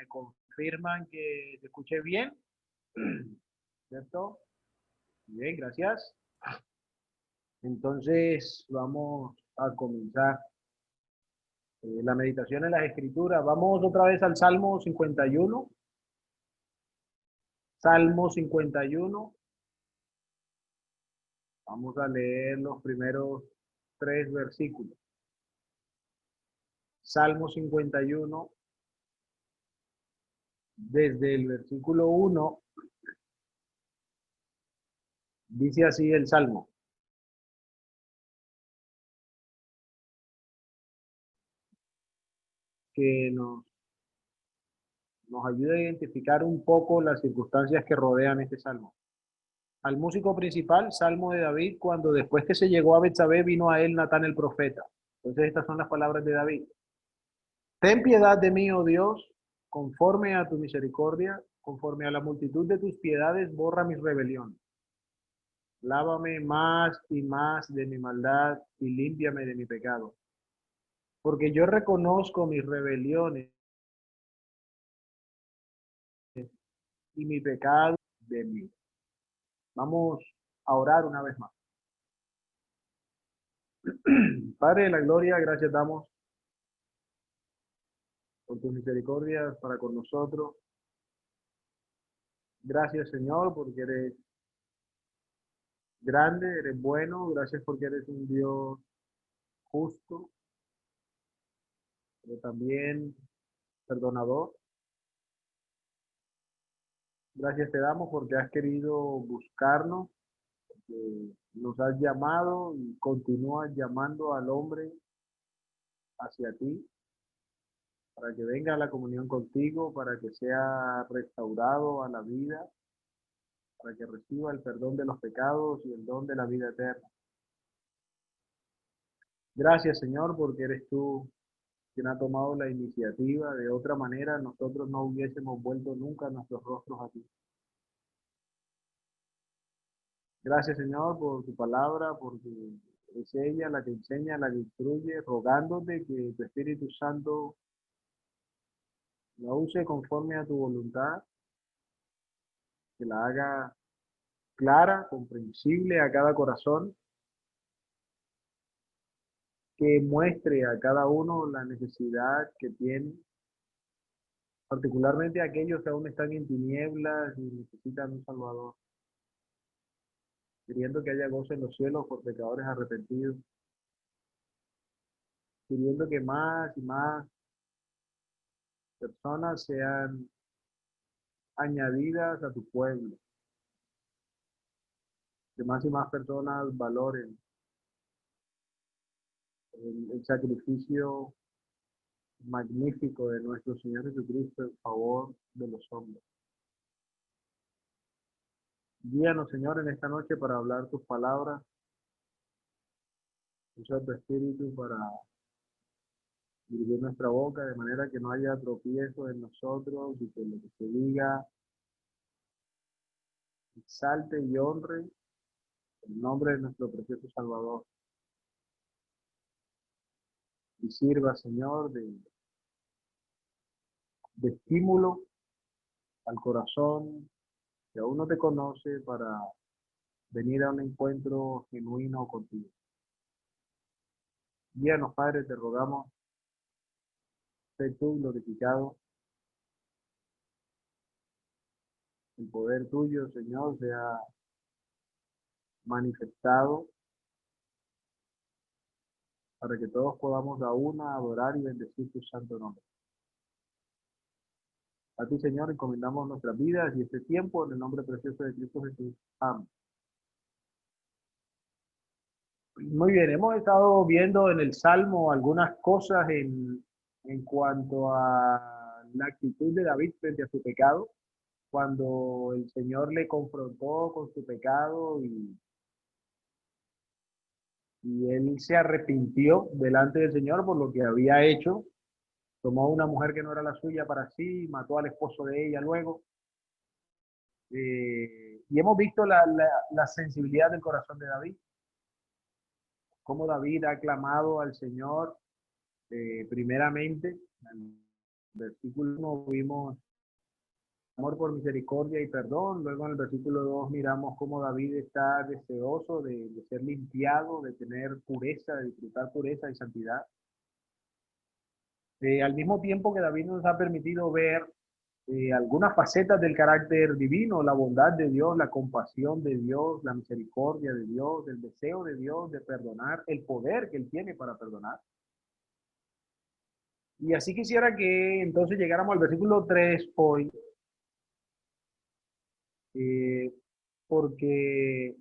¿Me confirman que se escuche bien? ¿Cierto? Bien, gracias. Entonces vamos a comenzar la meditación en las escrituras. Vamos otra vez al Salmo 51. Salmo 51. Vamos a leer los primeros 3 versículos. Salmo 51, desde el versículo 1, dice así el Salmo. Que nos ayuda a identificar un poco las circunstancias que rodean este salmo. Al músico principal, Salmo de David, cuando después que se llegó a Betsabé, vino a él Natán el profeta. Entonces estas son las palabras de David. Ten piedad de mí, oh Dios, conforme a tu misericordia, conforme a la multitud de tus piedades, borra mis rebeliones. Lávame más y más de mi maldad y límpiame de mi pecado. Porque yo reconozco mis rebeliones y mi pecado de mí. Vamos a orar una vez más. Padre de la gloria, gracias damos por tus misericordias para con nosotros. Gracias, Señor, porque eres grande, eres bueno. Gracias porque eres un Dios justo, pero también perdonador. Gracias te damos porque has querido buscarnos, porque nos has llamado y continúas llamando al hombre hacia ti, para que venga a la comunión contigo, para que sea restaurado a la vida, para que reciba el perdón de los pecados y el don de la vida eterna. Gracias, Señor, porque eres tú quien ha tomado la iniciativa. De otra manera, nosotros no hubiésemos vuelto nunca nuestros rostros a ti. Gracias, Señor, por tu palabra, porque es ella la que enseña, la que instruye, rogándote que tu Espíritu Santo la use conforme a tu voluntad, que la haga clara, comprensible a cada corazón, que muestre a cada uno la necesidad que tiene, particularmente aquellos que aún están en tinieblas y necesitan un Salvador, queriendo que haya gozo en los cielos por pecadores arrepentidos, queriendo que más y más personas sean añadidas a tu pueblo, que más y más personas valoren el sacrificio magnífico de nuestro Señor Jesucristo en favor de los hombres. Guíanos, Señor, en esta noche para hablar tus palabras. Usa tu Espíritu para dirigir nuestra boca de manera que no haya tropiezo en nosotros y que lo que se diga exalte y honre el nombre de nuestro precioso Salvador. Y sirva, Señor, de estímulo al corazón que aún no te conoce para venir a un encuentro genuino contigo. Guíanos, Padre, te rogamos, sé tú glorificado, el poder tuyo, Señor, sea manifestado para que todos podamos a una adorar y bendecir tu santo nombre. A ti, Señor, encomendamos nuestras vidas y este tiempo en el nombre precioso de Cristo Jesús. Amén. Muy bien, hemos estado viendo en el Salmo algunas cosas en cuanto a la actitud de David frente a su pecado, cuando el Señor le confrontó con su pecado y él se arrepintió delante del Señor por lo que había hecho. Tomó una mujer que no era la suya para sí, mató al esposo de ella luego. Y hemos visto la sensibilidad del corazón de David, cómo David ha clamado al Señor primeramente, Versículo 1 vimos amor por misericordia y perdón. Luego en el versículo 2 miramos cómo David está deseoso de ser limpiado, de tener pureza, de disfrutar pureza y santidad. Al mismo tiempo que David nos ha permitido ver algunas facetas del carácter divino, la bondad de Dios, la compasión de Dios, la misericordia de Dios, el deseo de Dios de perdonar, el poder que Él tiene para perdonar. Y así quisiera que entonces llegáramos al versículo 3 hoy, eh, porque,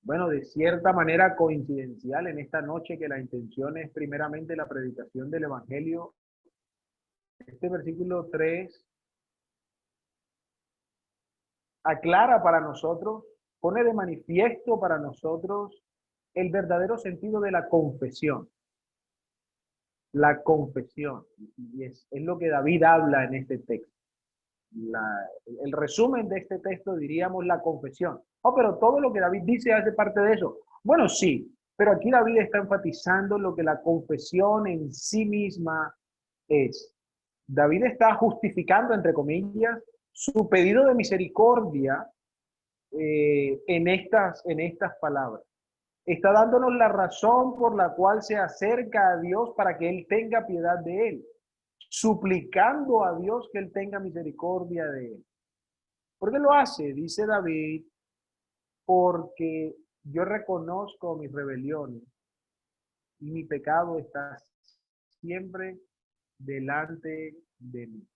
bueno, de cierta manera coincidencial en esta noche que la intención es primeramente la predicación del Evangelio, este versículo 3 aclara para nosotros, pone de manifiesto para nosotros el verdadero sentido de la confesión. La confesión. Y es lo que David habla en este texto. El resumen de este texto diríamos la confesión. Oh, pero todo lo que David dice hace parte de eso. Bueno, sí, pero aquí David está enfatizando lo que la confesión en sí misma es. David está justificando, entre comillas, su pedido de misericordia en estas palabras. Está dándonos la razón por la cual se acerca a Dios para que Él tenga piedad de él, suplicando a Dios que Él tenga misericordia de él. ¿Por qué lo hace? Dice David, porque yo reconozco mis rebeliones y mi pecado está siempre delante de mí.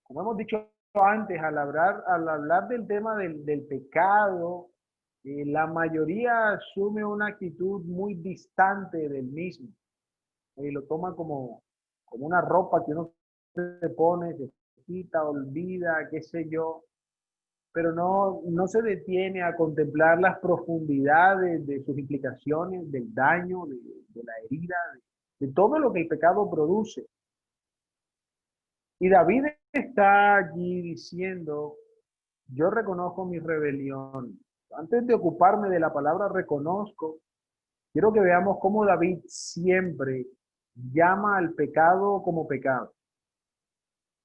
Como hemos dicho antes, al hablar del tema del pecado, la mayoría asume una actitud muy distante del mismo y lo toma como una ropa que uno se pone, se quita, olvida, qué sé yo, pero no se detiene a contemplar las profundidades de sus implicaciones, del daño, de la herida, de todo lo que el pecado produce. Y David está allí diciendo, yo reconozco mi rebelión. Antes de ocuparme de la palabra reconozco, quiero que veamos cómo David siempre llama al pecado como pecado.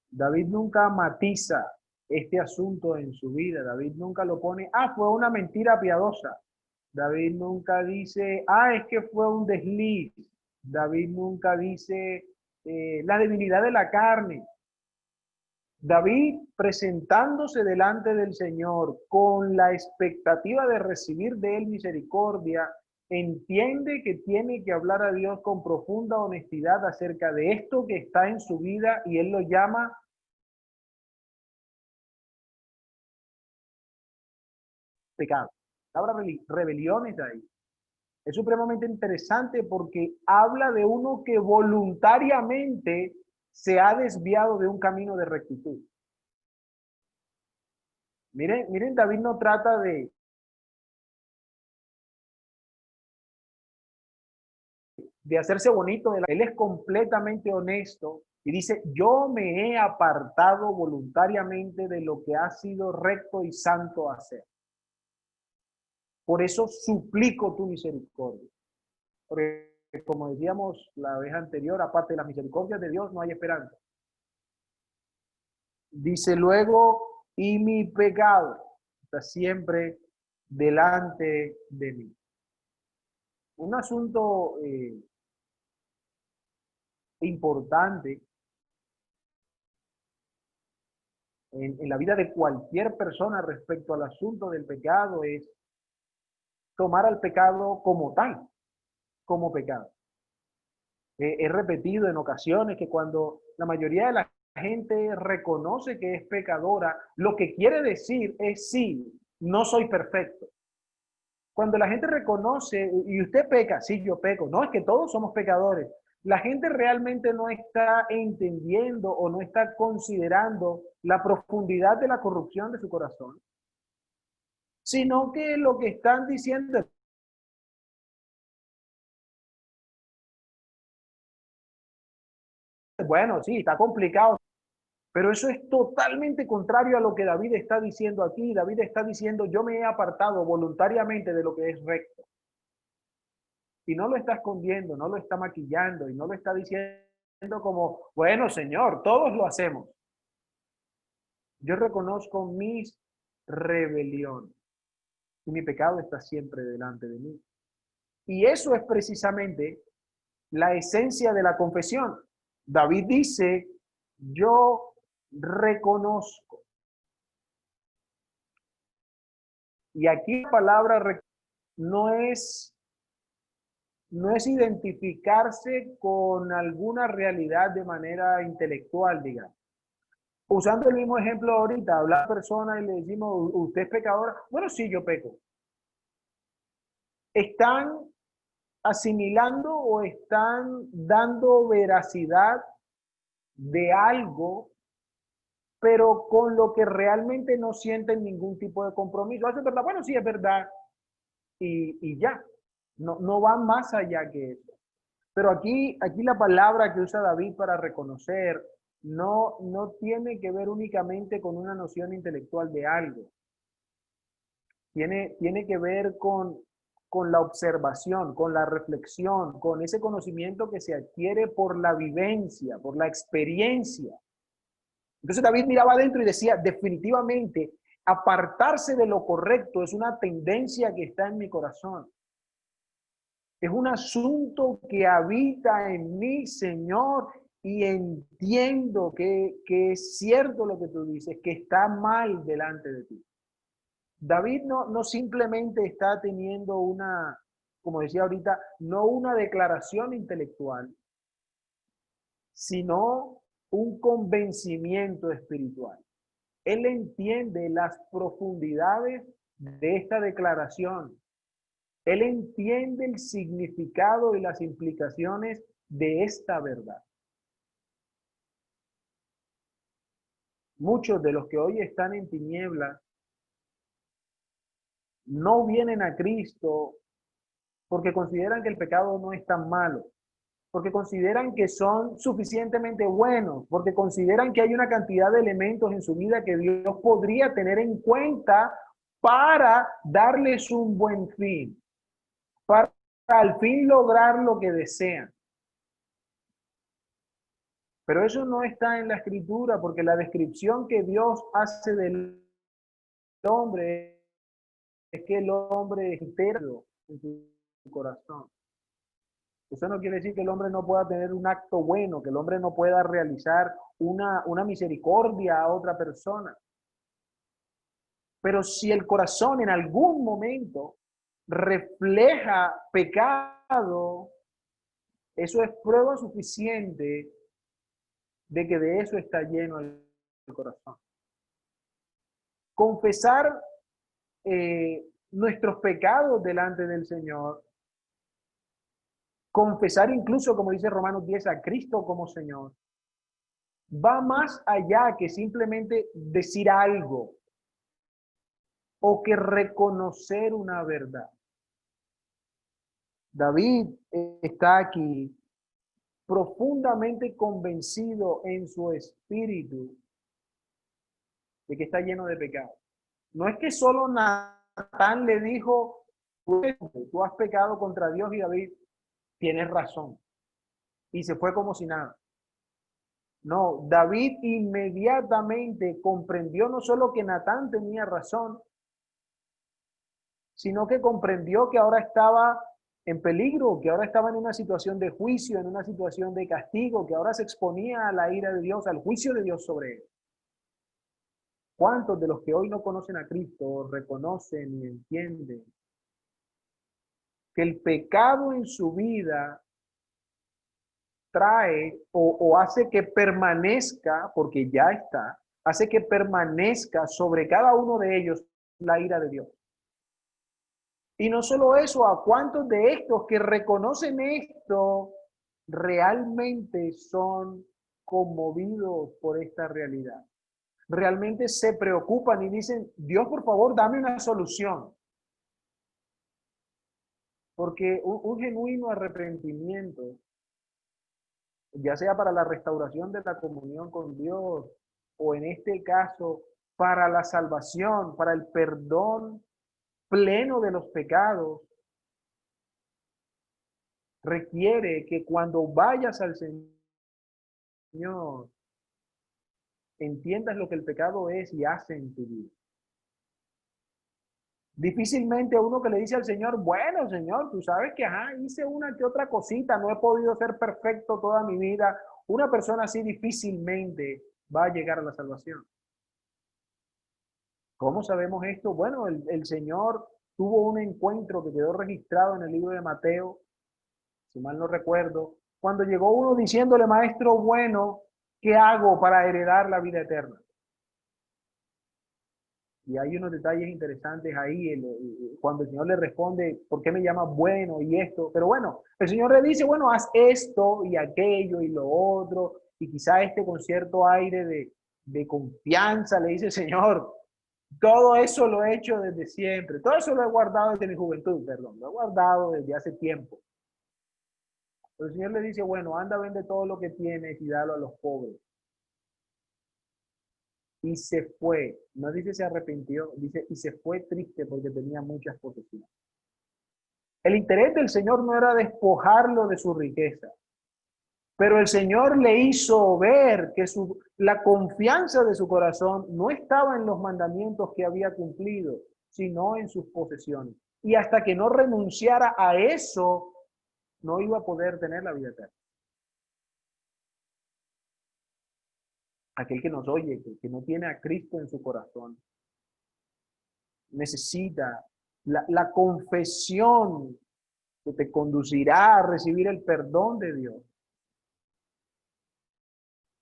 David nunca matiza este asunto en su vida. David nunca lo pone, fue una mentira piadosa. David nunca dice, es que fue un desliz. David nunca dice la debilidad de la carne. David, presentándose delante del Señor con la expectativa de recibir de él misericordia, entiende que tiene que hablar a Dios con profunda honestidad acerca de esto que está en su vida y él lo llama pecado. La palabra rebeliones ahí. Es supremamente interesante porque habla de uno que voluntariamente se ha desviado de un camino de rectitud. Miren, David no trata de hacerse bonito, él es completamente honesto y dice, yo me he apartado voluntariamente de lo que ha sido recto y santo hacer. Por eso suplico tu misericordia. Porque como decíamos la vez anterior, aparte de las misericordias de Dios no hay esperanza. Dice luego, y mi pecado está siempre delante de mí. Un asunto importante en la vida de cualquier persona respecto al asunto del pecado es tomar al pecado como tal, como pecado. He repetido en ocasiones que cuando la mayoría de la gente reconoce que es pecadora, lo que quiere decir es sí, no soy perfecto. Cuando la gente reconoce, y usted peca, sí, yo peco, no, es que todos somos pecadores. La gente realmente no está entendiendo o no está considerando la profundidad de la corrupción de su corazón, sino que lo que están diciendo es, bueno, sí, está complicado, pero eso es totalmente contrario a lo que David está diciendo aquí. David está diciendo, yo me he apartado voluntariamente de lo que es recto. Y no lo está escondiendo, no lo está maquillando y no lo está diciendo como, bueno, Señor, todos lo hacemos. Yo reconozco mis rebeliones y mi pecado está siempre delante de mí. Y eso es precisamente la esencia de la confesión. David dice, yo reconozco. Y aquí la palabra no es, no es identificarse con alguna realidad de manera intelectual, digamos. Usando el mismo ejemplo ahorita, hablar a persona y le decimos, ¿usted es pecadora? Bueno, sí, yo peco. Están asimilando o están dando veracidad de algo, pero con lo que realmente no sienten ningún tipo de compromiso. ¿Es verdad? Bueno, sí, es verdad. Y ya. No, no va más allá que eso. Pero aquí la palabra que usa David para reconocer no tiene que ver únicamente con una noción intelectual de algo. Tiene que ver con la observación, con la reflexión, con ese conocimiento que se adquiere por la vivencia, por la experiencia. Entonces David miraba adentro y decía, definitivamente, apartarse de lo correcto es una tendencia que está en mi corazón. Es un asunto que habita en mí, Señor, y entiendo que es cierto lo que tú dices, que está mal delante de ti. David no simplemente está teniendo una, como decía ahorita, no una declaración intelectual, sino un convencimiento espiritual. Él entiende las profundidades de esta declaración. Él entiende el significado y las implicaciones de esta verdad. Muchos de los que hoy están en tinieblas no vienen a Cristo porque consideran que el pecado no es tan malo, porque consideran que son suficientemente buenos, porque consideran que hay una cantidad de elementos en su vida que Dios podría tener en cuenta para darles un buen fin, para al fin lograr lo que desean. Pero eso no está en la escritura, porque la descripción que Dios hace del hombre es que el hombre es entero en su corazón. Eso no quiere decir que el hombre no pueda tener un acto bueno, que el hombre no pueda realizar una misericordia a otra persona. Pero si el corazón en algún momento refleja pecado, eso es prueba suficiente de que de eso está lleno el corazón. Confesar nuestros pecados delante del Señor, confesar incluso, como dice Romanos 10, a Cristo como Señor, va más allá que simplemente decir algo o que reconocer una verdad. David está aquí profundamente convencido en su espíritu de que está lleno de pecado. No es que solo Natán le dijo, tú has pecado contra Dios, y David, tienes razón. Y se fue como si nada. No, David inmediatamente comprendió no solo que Natán tenía razón, sino que comprendió que ahora estaba en peligro, que ahora estaba en una situación de juicio, en una situación de castigo, que ahora se exponía a la ira de Dios, al juicio de Dios sobre él. ¿Cuántos de los que hoy no conocen a Cristo reconocen y entienden que el pecado en su vida trae o hace que permanezca, porque ya está, hace que permanezca sobre cada uno de ellos la ira de Dios? Y no solo eso, ¿a cuántos de estos que reconocen esto realmente son conmovidos por esta realidad? Realmente se preocupan y dicen, Dios, por favor, dame una solución. Porque un genuino arrepentimiento, ya sea para la restauración de la comunión con Dios, o en este caso, para la salvación, para el perdón pleno de los pecados, requiere que cuando vayas al Señor Señor, entiendas lo que el pecado es y hace en tu vida. Difícilmente uno que le dice al Señor, bueno, Señor, tú sabes que hice una que otra cosita, no he podido ser perfecto toda mi vida. Una persona así difícilmente va a llegar a la salvación. ¿Cómo sabemos esto? Bueno, el Señor tuvo un encuentro que quedó registrado en el libro de Mateo, si mal no recuerdo, cuando llegó uno diciéndole, maestro bueno, ¿qué hago para heredar la vida eterna? Y hay unos detalles interesantes ahí, cuando el Señor le responde, ¿por qué me llamas bueno y esto? Pero bueno, el Señor le dice, bueno, haz esto y aquello y lo otro, y quizá con cierto aire de confianza le dice, Señor, todo eso lo he hecho desde siempre, todo eso lo he guardado desde mi juventud, perdón, lo he guardado desde hace tiempo. Pero el Señor le dice, bueno, anda, vende todo lo que tienes y dalo a los pobres. Y se fue, no dice se arrepintió, dice y se fue triste porque tenía muchas posesiones. El interés del Señor no era despojarlo de su riqueza, pero el Señor le hizo ver que la confianza de su corazón no estaba en los mandamientos que había cumplido, sino en sus posesiones. Y hasta que no renunciara a eso, no iba a poder tener la vida eterna. Aquel que nos oye, que no tiene a Cristo en su corazón, necesita la confesión que te conducirá a recibir el perdón de Dios.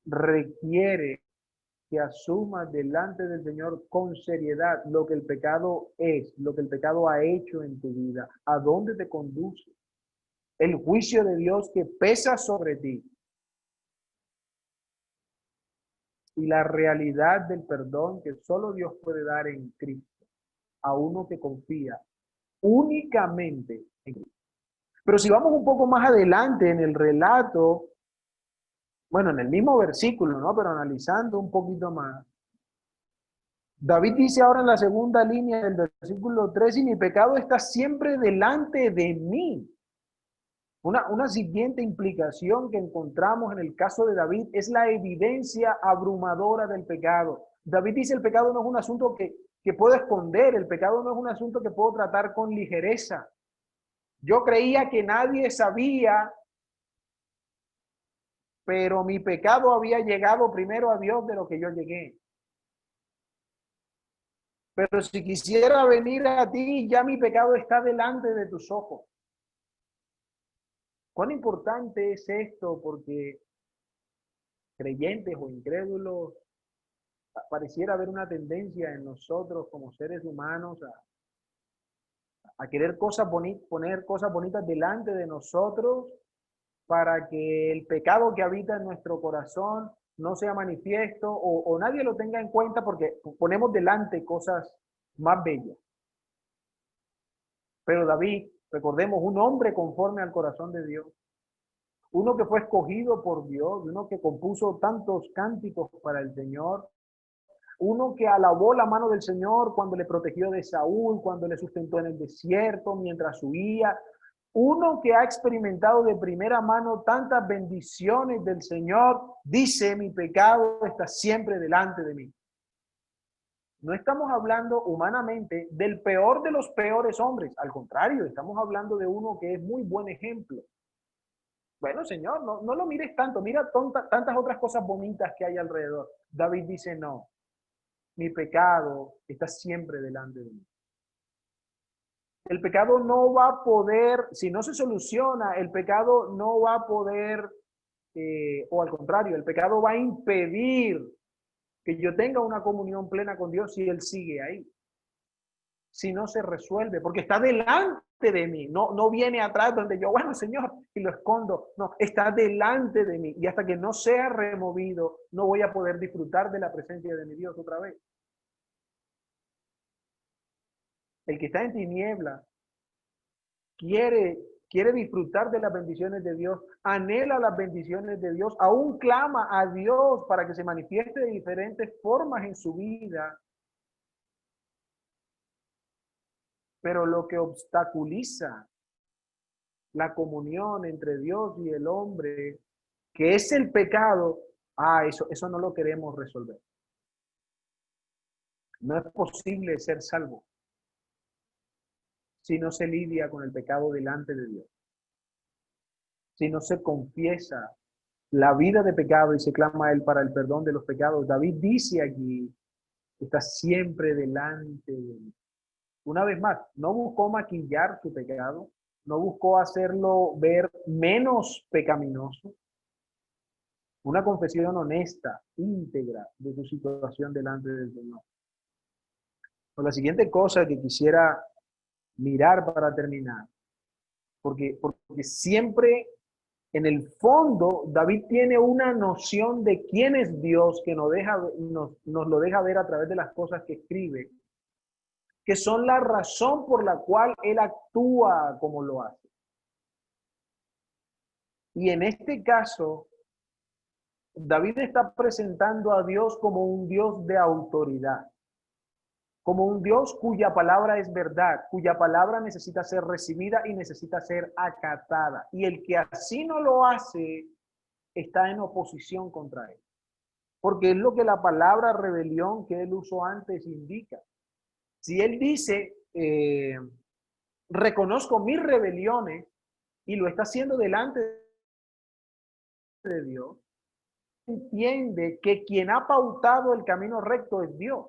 Requiere que asumas delante del Señor con seriedad lo que el pecado es, lo que el pecado ha hecho en tu vida, a dónde te conduce, el juicio de Dios que pesa sobre ti y la realidad del perdón que solo Dios puede dar en Cristo, a uno que confía únicamente en Cristo. Pero si vamos un poco más adelante en el relato, bueno, en el mismo versículo, ¿no? Pero analizando un poquito más, David dice ahora en la segunda línea del versículo 3, y mi pecado está siempre delante de mí. Una siguiente implicación que encontramos en el caso de David es la evidencia abrumadora del pecado. David dice el pecado no es un asunto que puedo esconder, el pecado no es un asunto que puedo tratar con ligereza. Yo creía que nadie sabía, pero mi pecado había llegado primero a Dios de lo que yo llegué. Pero si quisiera venir a ti, ya mi pecado está delante de tus ojos. ¿Cuán importante es esto? Porque creyentes o incrédulos, pareciera haber una tendencia en nosotros como seres humanos a querer poner cosas bonitas delante de nosotros para que el pecado que habita en nuestro corazón no sea manifiesto o nadie lo tenga en cuenta porque ponemos delante cosas más bellas. Pero David, recordemos, un hombre conforme al corazón de Dios, uno que fue escogido por Dios, uno que compuso tantos cánticos para el Señor, uno que alabó la mano del Señor cuando le protegió de Saúl, cuando le sustentó en el desierto, mientras huía, uno que ha experimentado de primera mano tantas bendiciones del Señor, dice, mi pecado está siempre delante de mí. No estamos hablando humanamente del peor de los peores hombres, al contrario, estamos hablando de uno que es muy buen ejemplo. Bueno, Señor, no lo mires tanto, mira tantas otras cosas bonitas que hay alrededor. David dice, no, mi pecado está siempre delante de mí. El pecado no va a poder, si no se soluciona, el pecado no va a poder, o al contrario, el pecado va a impedir que yo tenga una comunión plena con Dios si Él sigue ahí. Si no se resuelve, porque está delante de mí, no viene atrás donde yo, bueno, Señor, y lo escondo. No, está delante de mí. Y hasta que no sea removido, no voy a poder disfrutar de la presencia de mi Dios otra vez. El que está en tinieblas quiere disfrutar de las bendiciones de Dios, anhela las bendiciones de Dios, aún clama a Dios para que se manifieste de diferentes formas en su vida. Pero lo que obstaculiza la comunión entre Dios y el hombre, que es el pecado, Eso no lo queremos resolver. No es posible ser salvo si no se lidia con el pecado delante de Dios, si no se confiesa la vida de pecado y se clama a Él para el perdón de los pecados. David dice aquí, está siempre delante de Él. Una vez más, no buscó maquillar su pecado, no buscó hacerlo ver menos pecaminoso. Una confesión honesta, íntegra de tu situación delante del Señor. Pues la siguiente cosa que quisiera mirar para terminar, porque siempre en el fondo David tiene una noción de quién es Dios que nos lo deja ver a través de las cosas que escribe, que son la razón por la cual él actúa como lo hace. Y en este caso, David está presentando a Dios como un Dios de autoridad, como un Dios cuya palabra es verdad, cuya palabra necesita ser recibida y necesita ser acatada. Y el que así no lo hace, está en oposición contra él. Porque es lo que la palabra rebelión que él usó antes indica. Si él dice, reconozco mis rebeliones y lo está haciendo delante de Dios, entiende que quien ha pautado el camino recto es Dios.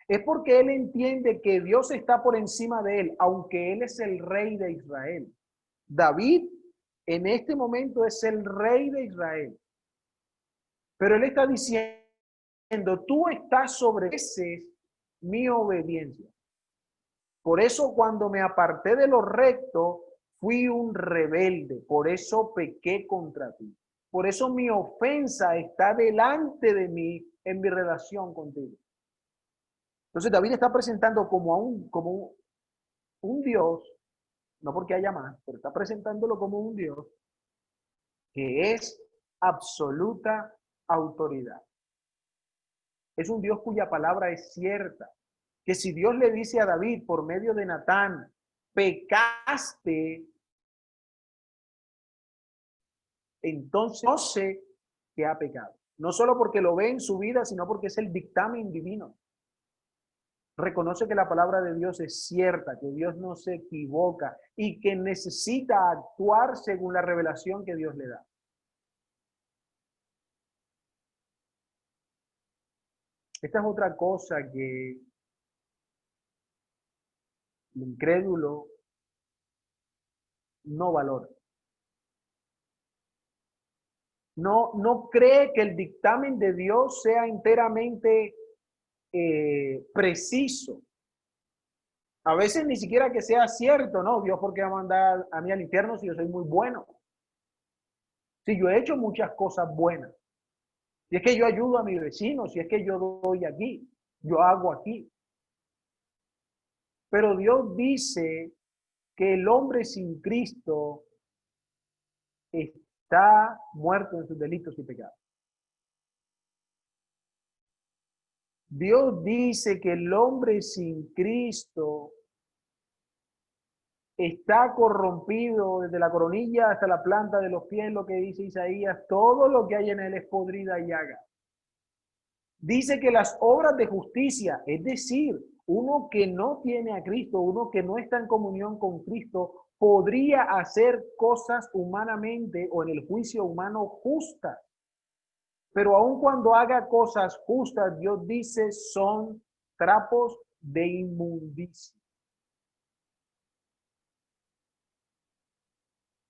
Es porque él entiende que Dios está por encima de él, aunque él es el rey de Israel. David en este momento es el rey de Israel. Pero él está diciendo, tú estás sobre mi obediencia. Por eso cuando me aparté de lo recto, fui un rebelde. Por eso pequé contra ti. Por eso mi ofensa está delante de mí en mi relación contigo. Entonces David está presentando como un Dios, no porque haya más, pero está presentándolo como un Dios que es absoluta autoridad. Es un Dios cuya palabra es cierta. Que si Dios le dice a David por medio de Natán, pecaste, entonces no sé que ha pecado. No solo porque lo ve en su vida, sino porque es el dictamen divino. Reconoce que la palabra de Dios es cierta, que Dios no se equivoca y que necesita actuar según la revelación que Dios le da. Esta es otra cosa que el incrédulo no valora. No cree que el dictamen de Dios sea enteramente preciso. A veces ni siquiera que sea cierto, ¿no? Dios, ¿por qué va a mandar a mí al infierno si yo soy muy bueno? Si yo he hecho muchas cosas buenas. Si es que yo ayudo a mi vecino, si es que yo doy aquí, yo hago aquí. Pero Dios dice que el hombre sin Cristo está muerto en sus delitos y pecados. Dios dice que el hombre sin Cristo está corrompido desde la coronilla hasta la planta de los pies, lo que dice Isaías, todo lo que hay en él es podrida y llaga. Dice que las obras de justicia, es decir, uno que no tiene a Cristo, uno que no está en comunión con Cristo, podría hacer cosas humanamente o en el juicio humano justas. Pero aun cuando haga cosas justas, Dios dice, son trapos de inmundicia.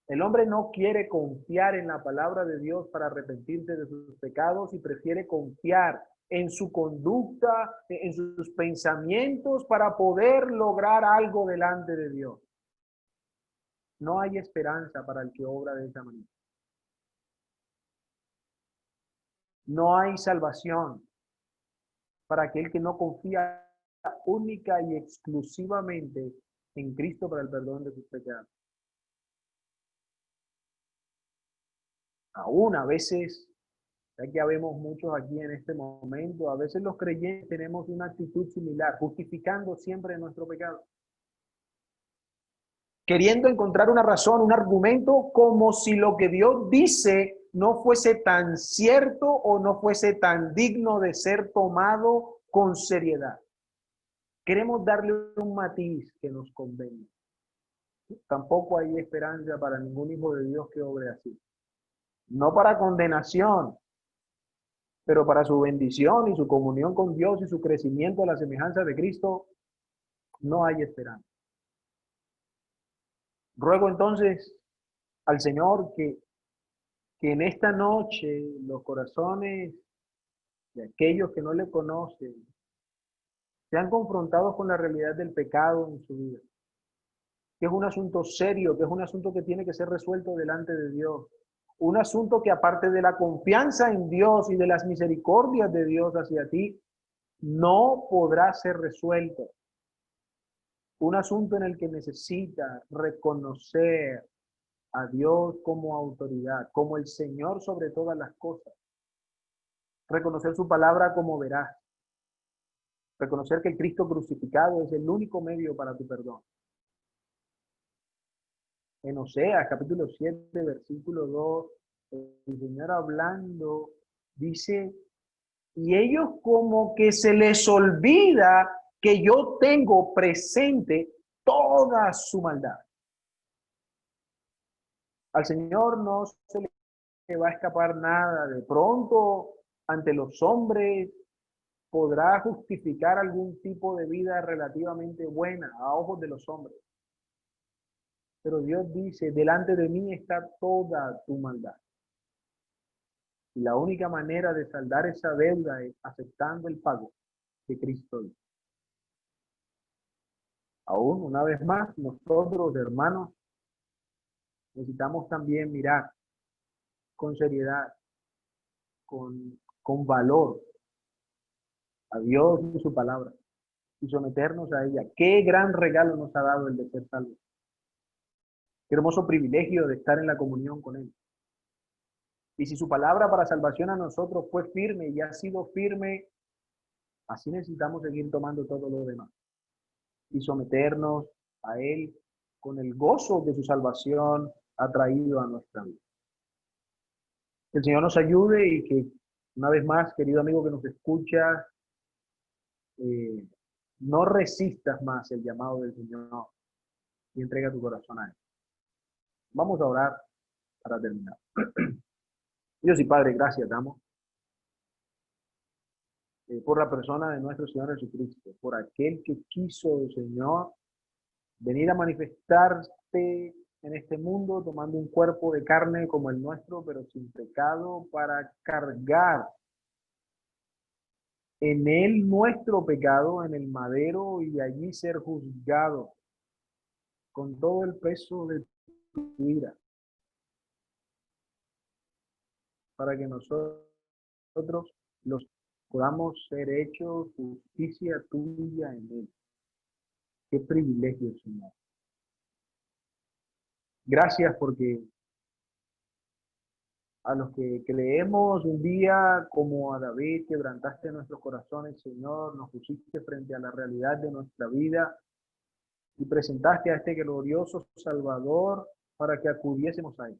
El hombre no quiere confiar en la palabra de Dios para arrepentirse de sus pecados y prefiere confiar en su conducta, en sus pensamientos para poder lograr algo delante de Dios. No hay esperanza para el que obra de esa manera. No hay salvación para aquel que no confía única y exclusivamente en Cristo para el perdón de sus pecados. Aún a veces, ya que habemos muchos aquí en este momento, a veces los creyentes tenemos una actitud similar, justificando siempre nuestro pecado. Queriendo encontrar una razón, un argumento, como si lo que Dios dice no fuese tan cierto o no fuese tan digno de ser tomado con seriedad. Queremos darle un matiz que nos convenga. Tampoco hay esperanza para ningún hijo de Dios que obre así. No para condenación, pero para su bendición y su comunión con Dios y su crecimiento a la semejanza de Cristo, no hay esperanza. Ruego entonces al Señor que en esta noche los corazones de aquellos que no le conocen sean confrontados con la realidad del pecado en su vida, que es un asunto serio, que es un asunto que tiene que ser resuelto delante de Dios. Un asunto que aparte de la confianza en Dios y de las misericordias de Dios hacia ti, no podrá ser resuelto. Un asunto en el que necesitas reconocer a Dios como autoridad, como el Señor sobre todas las cosas. Reconocer su palabra como veraz. Reconocer que el Cristo crucificado es el único medio para tu perdón. En Oseas, capítulo 7, versículo 2, el Señor hablando dice, y ellos como que se les olvida que yo tengo presente toda su maldad. Al Señor no se le va a escapar nada. De pronto, ante los hombres, podrá justificar algún tipo de vida relativamente buena a ojos de los hombres. Pero Dios dice, delante de mí está toda tu maldad. Y la única manera de saldar esa deuda es aceptando el pago que Cristo hizo. Aún, una vez más, nosotros, hermanos, necesitamos también mirar con seriedad, con valor a Dios y su palabra y someternos a ella. Qué gran regalo nos ha dado el de ser salvos. Qué hermoso privilegio de estar en la comunión con Él. Y si su palabra para salvación a nosotros fue firme y ha sido firme, así necesitamos seguir tomando todo lo demás y someternos a Él con el gozo que su salvación ha traído a nuestra vida. Que el Señor nos ayude y que, una vez más, querido amigo que nos escucha, no resistas más el llamado del Señor y entrega tu corazón a Él. Vamos a orar para terminar. Dios y Padre, gracias damos por la persona de nuestro Señor Jesucristo, por aquel que quiso, Señor, venir a manifestarte en este mundo tomando un cuerpo de carne como el nuestro, pero sin pecado, para cargar en él nuestro pecado en el madero y allí ser juzgado con todo el peso de tu ira, para que nosotros los podamos ser hechos justicia tuya en él. Qué privilegio, Señor. Gracias porque a los que creemos un día como a David, quebrantaste nuestros corazones, Señor, nos pusiste frente a la realidad de nuestra vida y presentaste a este glorioso Salvador para que acudiésemos a él.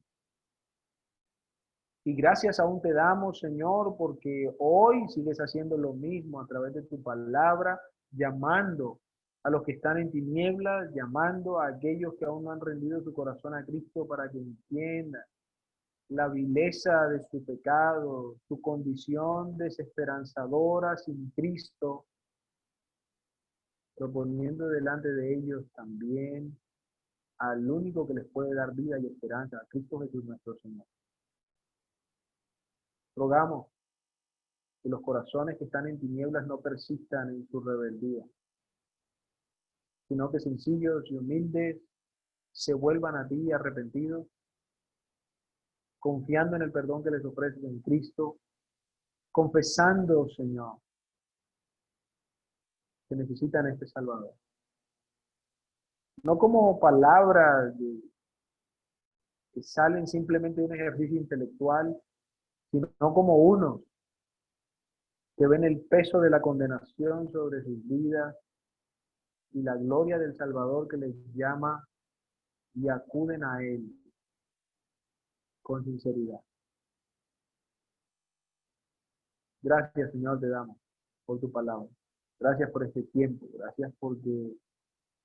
Y gracias aún te damos, Señor, porque hoy sigues haciendo lo mismo a través de tu palabra, llamando a los que están en tinieblas, llamando a aquellos que aún no han rendido su corazón a Cristo para que entiendan la vileza de su pecado, su condición desesperanzadora sin Cristo, proponiendo delante de ellos también al único que les puede dar vida y esperanza, a Cristo Jesús nuestro Señor. Rogamos que los corazones que están en tinieblas no persistan en su rebeldía, sino que sencillos y humildes se vuelvan a ti arrepentidos, confiando en el perdón que les ofreces en Cristo, confesando, Señor, que necesitan este Salvador. No como palabras que salen simplemente de un ejercicio intelectual, sino como unos que ven el peso de la condenación sobre sus vidas y la gloria del Salvador que les llama y acuden a Él con sinceridad. Gracias, Señor, te damos por tu palabra. Gracias por este tiempo. Gracias porque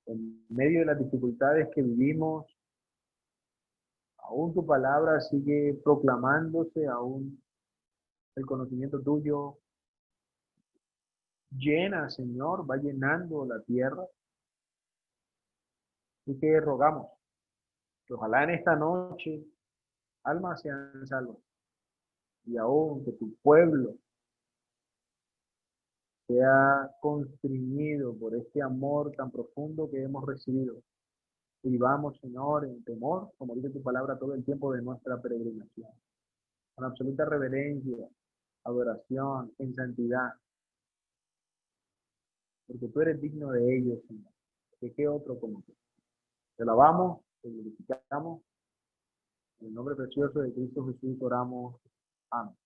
en medio de las dificultades que vivimos, aún tu palabra sigue proclamándose, aún el conocimiento tuyo llena, Señor, va llenando la tierra. Y que rogamos que ojalá en esta noche almas sean salvas y aún que tu pueblo sea constreñido por este amor tan profundo que hemos recibido. Y vamos, Señor, en temor, como dice tu palabra, todo el tiempo de nuestra peregrinación, con absoluta reverencia, adoración, en santidad, porque tú eres digno de ellos, Señor. ¿De qué otro como tú? Te alabamos, te glorificamos, en el nombre precioso de Cristo Jesús oramos. Amén.